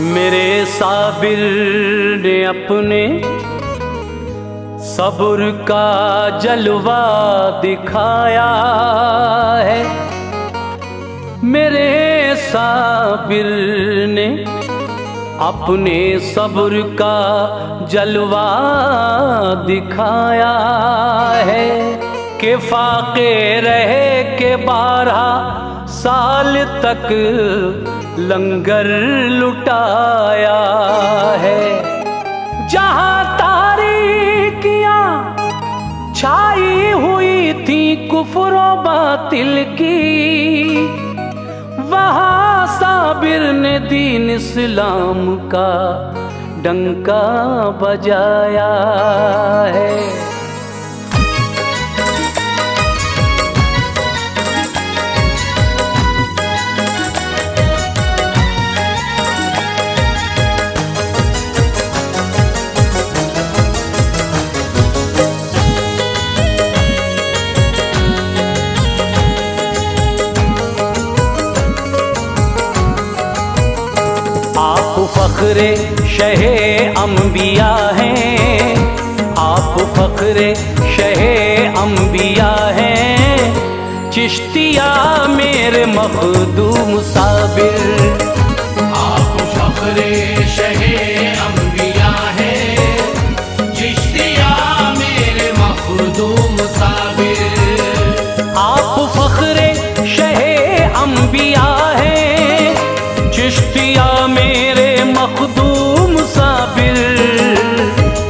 मेरे साबिर ने अपने सब्र का जलवा दिखाया है। मेरे साबिर ने अपने सब्र का जलवा दिखाया है कि फाके रहे के 12 साल तक लंगर लुटाया है। जहां तारीकियां छाई हुई थी कुफ्र बातिल की, वहां साबिर ने दीन इस्लाम का डंका बजाया है। आप फख्रे शहे अंबिया हैं, आप फख्रे शहे अंबिया हैं। चिश्तिया मेरे मखदूम साबिर, आप फख्रे शहे अंबिया हैं। चिश्तिया मेरे मखदूम साबिर, आप फख्रे शहे अंबिया हैं। चिश्तिया मेरे मखदूम साबिर,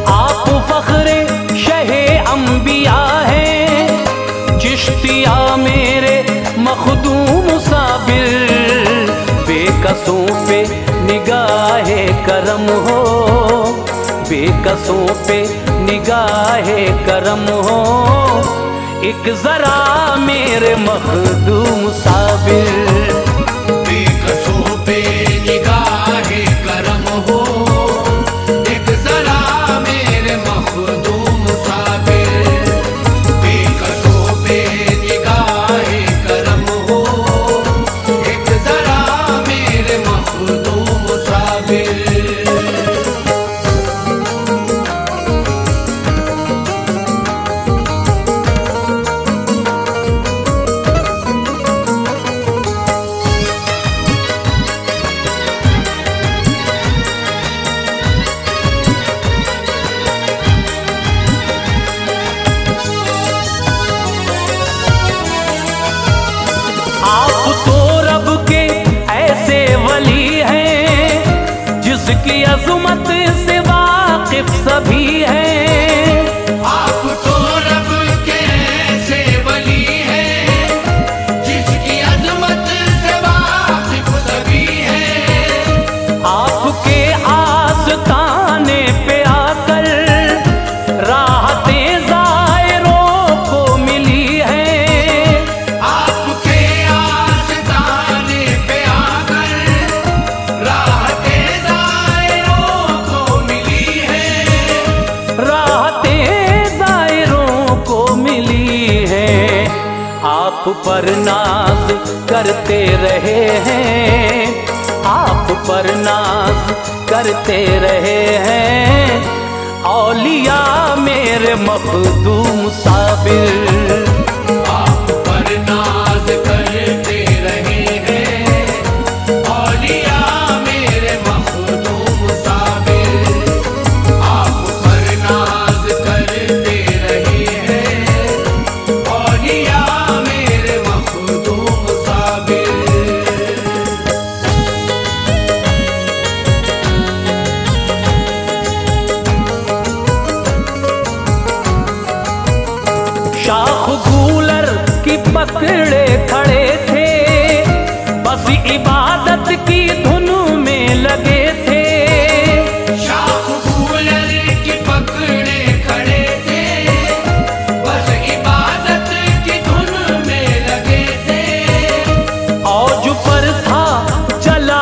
आप फख्रे शहे अंबिया हैं। चिश्तिया मेरे मखदूम साबिर, बेकसों पे निगाहे करम हो, बेकसों पे निगाहे करम हो। एक जरा मेरे मखदूम साबिर, बेकसों पे निगाहे करम हो। एक जरा मेरे मखदूम साबिर, बेकसों पे निगाहे करम हो। एक जरा मेरे मखदूम साबिर। आप तो रब के ऐसे वली हैं जिसकी अज़मत से वाकिफ सभी हैं। आप तो रब के ऐसे वली हैं जिसकी अज़मत से वाकिफ सभी हैं। आपके आस्ताने पे आकर राहतें ज़ायरों को मिली हैं। आपके आस्ताने पे आकर राहतें ज़ायरों को मिली हैं। राहतें ज़ायरों को मिली हैं। आप पर नाज करते रहे हैं, आप पर नाज करते रहे हैं। औलिया मेरे मखदूम साबिर, आप पर नाज करते रहे हैं। औलिया मेरे मखदूम साबिर, आप पर नाज करते रहे हैं। औलिया मेरे मखदूम साबिर। शाख गूलर की पकड़े खड़े थे, बस इबादत की धुन में लगे थे। शाख गूलर की पकड़े खड़े थे, बस इबादत की धुन में लगे थे। औज पर था जला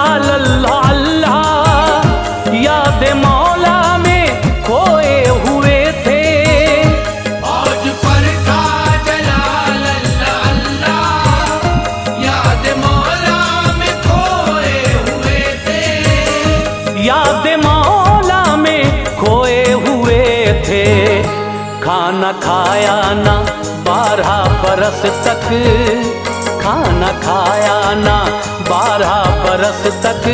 खाना खाया ना 12 बरस तक, खाना खाया ना 12 बरस तक।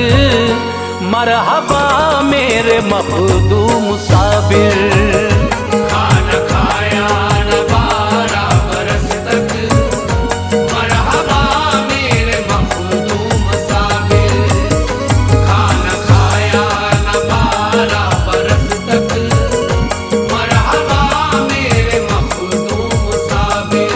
मरहबा मेरे मखदूम साबिर। खाना खाया न 12 बरस तक, मरहबा मेरे मखदूम साबिर। खाना खाया न 12 बरस तक, मरहबा मेरे मखदूम साबिर।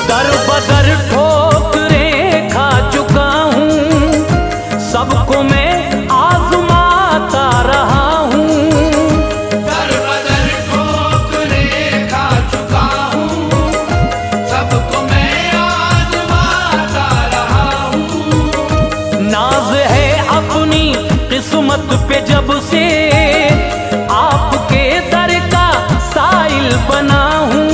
दर बदर ठोकरें खा चुका हूँ, सबको मैं आजमाता रहा हूँ। दर बदर ठोकरें खा चुका हूँ, सबको मैं आजमाता रहा हूँ। नाज है अपनी किस्मत पे जब से आपके दर का साइल बना हूँ।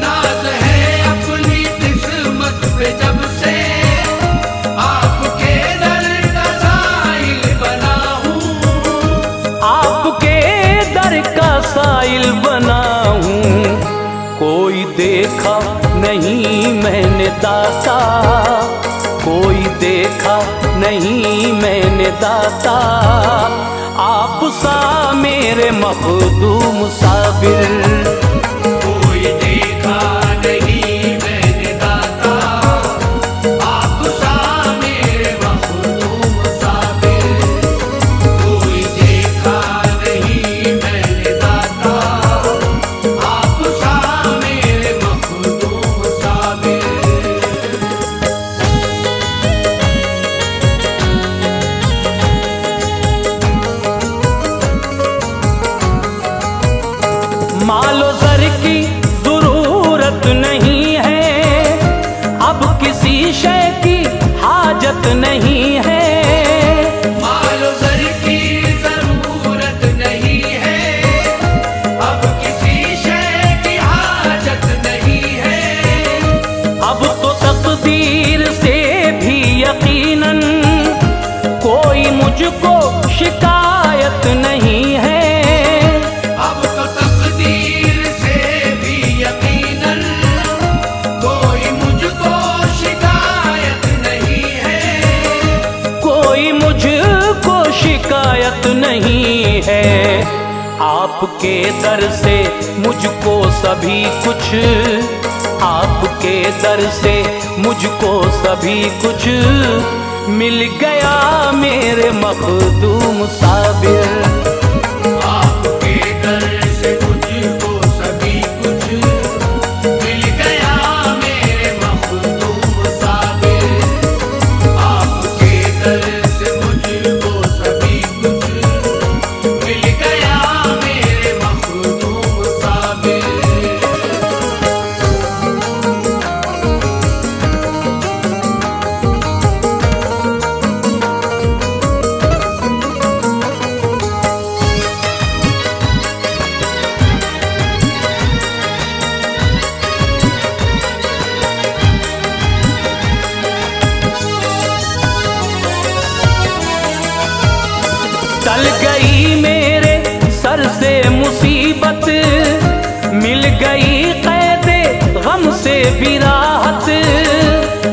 नाज है अपनी किस्मत पे जब से आपके दर का साइल बना हूँ। आपके दर का साइल बना हूँ। कोई देखा नहीं मैंने दाता, कोई देखा नहीं मैंने दाता। आप सा मेरे मखदूम साबिर। कोई देखा नहीं मैंने दाता, आप सा मेरे मखदूम साबिर। कोई देखा नहीं मैंने दाता, आप सा मेरे मखदूम साबिर। मालो zar की जरूरत नहीं है, अब किसी शय की हाजत नहीं है। मालो zar की जरूरत नहीं है, अब किसी शय की हाजत नहीं है। अब तो तकदीर से भी यकीनन कोई मुझको शिकायत नहीं है। अब तो तकदीर से भी यकीनन कोई मुझको शिकायत नहीं है। कोई मुझको शिकायत नहीं है। आपके दर से मुझको सभी कुछ, आपके दर से मुझको सभी कुछ मिल गया मेरे मखदूम साबिर। आपके दर से मुझको सभी कुछ मिल गया मेरे मखदूम साबिर। आपके दर से मुझको सभी कुछ मिल गया मेरे मखदूम साबिर। टल गई मेरे सर से मुसीबत, मिल गई कैदे गम से भी राहत।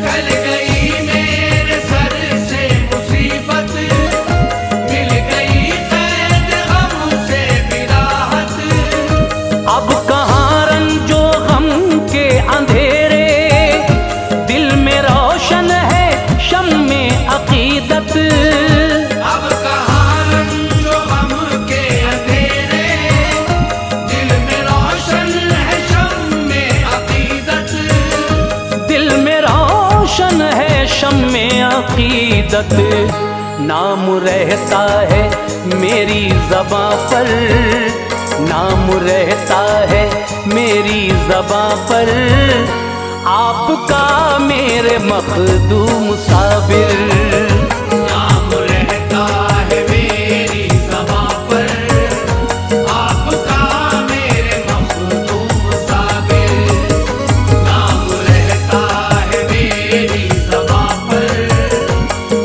टल गई मेरे सर से मुसीबत, मिल गई कैद गम से भी राहत। अब कहाँ रंजो गम के अंधेरे, दिल में रोशन है शम्मे अकीदत। अब कहाँ रंजो गम के अंधेरे, दिल में रोशन है शम्मे अकीदत। दिल में रोशन है शम्मे अकीदत। नाम रहता है मेरी ज़बां पर, नाम रहता है मेरी ज़बां पर। आपका मेरे मखदूम साबिर। नाम रहता है मेरी ज़बां पर, आपका मेरे मखदूम साबिर। नाम रहता है मेरी ज़बां पर,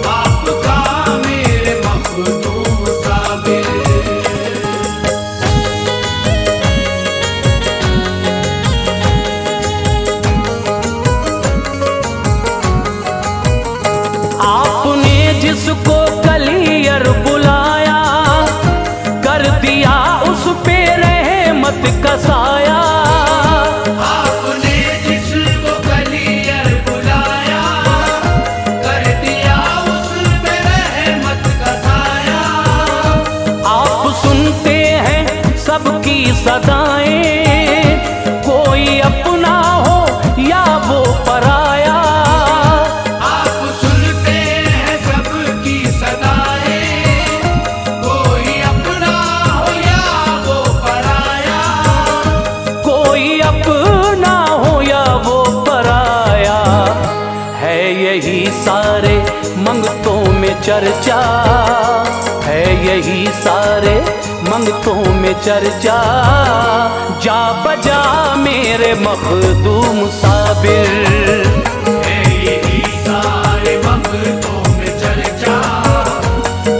आपका मेरे मखदूम साबिर। आपने जिसको कलियर बुलाया, कर दिया उस पे रहमत का साया। आपने जिसको कलियर बुलाया, कर दिया उस पे रहमत का साया। आप सुनते हैं सबकी सदाएं, कोई अपना हो या वो पराया। आप सुनते हैं सबकी सदाएं, कोई अपना हो या वो पराया। कोई अपना हो या वो पराया, है यही सारे मंगतों में चर्चा, है यही सारे मंगतों में चर्चा। जा बजा मेरे मखदूम साबिर। है यही सारे मंगतों में चर्चा,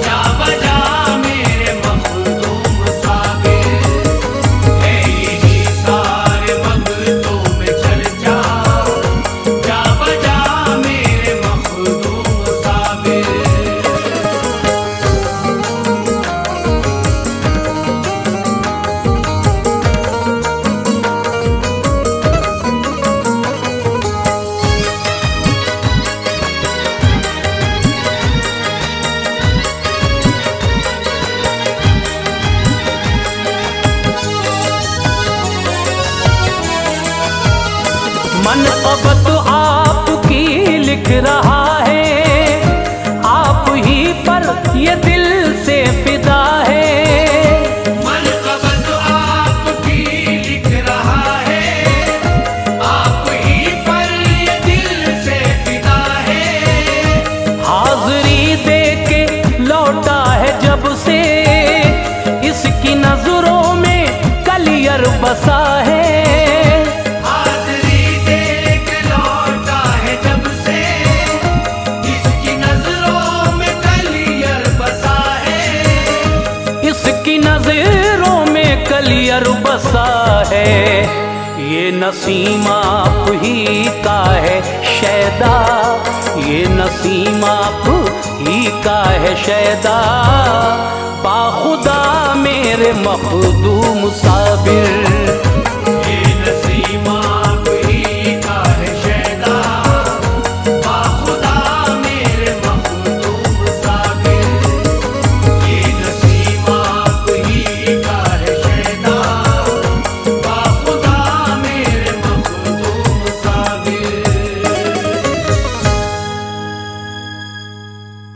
जा बजा मेरे मखदूम साबिर। है यही सारे मंगतों में चर्चा, जा बजा मेरे मखदूम साबिर। मन अब तो आपकी लिख रहा है, आप ही पर ये दिल से फिदा है। मन कबत आपकी लिख रहा है, आप ही पर ये दिल से फिदा है। हाज़री दे के लौटा है जब से, इसकी नजरों में कलियर बसा है। हाज़री दे के लौटा है जब से, इसकी नजरों में कलियर बसा है। इसकी नजरों में कलियर बसा है। ये नसीम आप ही का है शैदा, ये नसीम आप ही का है शैदा। बाखुदा मेरे मखदूम साबिर।